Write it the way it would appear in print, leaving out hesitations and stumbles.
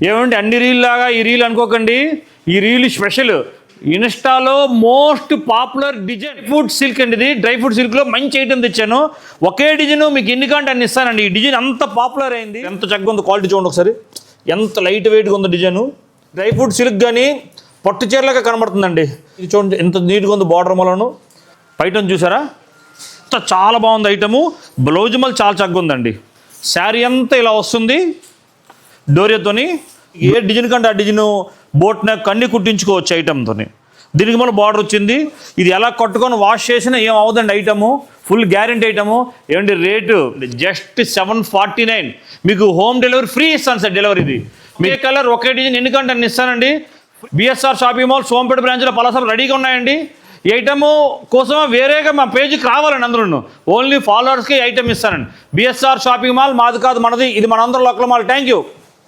ఏమండి అన్ని రీల్ లాగా ఈ రీల్ అనుకోకండి, ఈ రీల్ స్పెషల్. ఇన్స్టాలో most popular design food silk అండి. ఇది డ్రై ఫ్రూట్ సిల్క్లో మంచి ఐటమ్ తెచ్చాను. ఒకే డిజైన్ మీకు ఎన్ని కాంటే అన్ని ఇస్తానండి. ఈ డిజైన్ అంత పాపులర్ అయింది. ఎంత చక్కగా ఉందో క్వాలిటీ చూడండి ఒకసారి, ఎంత లైట్ వెయిట్గా ఉందో డిజైను. డ్రై ఫ్రూట్ సిల్క్ కానీ పట్టు చీరలాగా కనబడుతుందండి. ఇది చూడండి ఎంత నీట్గా ఉందో బార్డర్ మూలను. పైటను చూసారా చాలా బాగుంది ఐటము. బ్లౌజ్ మళ్ళీ చాలా చక్కగా ఉందండి. శారీ అంతా ఇలా వస్తుంది డోరియాతోని. ఏ డిజైన్ కంటే ఆ డిజైన్ బోట్ నెక్ అన్నీ కుట్టించుకోవచ్చు ఐటమ్తో. దీనికి మళ్ళీ బార్డర్ వచ్చింది. ఇది ఎలా కట్టుకొని వాష్ చేసినా ఏం అవ్వదండి ఐటము. Full guarantee item. ఏమండి రేటు జస్ట్ 749. మీకు హోమ్ డెలివరీ ఫ్రీ ఇస్తాను సార్. డెలివరీ ఇది మీ కలర్ ఒకే డిజైన్ ఎన్ని కంటే అన్ని ఇస్తానండి. బిఎస్ఆర్ షాపింగ్ మాల్ సోంపేట బ్రాంచ్లో పలాసలు రెడీగా ఉన్నాయండి. ఈ ఐటము కోసం వేరేగా మా పేజీకి రావాలండి. అందరూ ఓన్లీ ఫాలోవర్స్కి ఐటమ్ ఇస్తానండి. బిఎస్ఆర్ షాపింగ్ మాల్ మాది కాదు మనది, ఇది మనందరం లోకల్ మాల్. Thank you.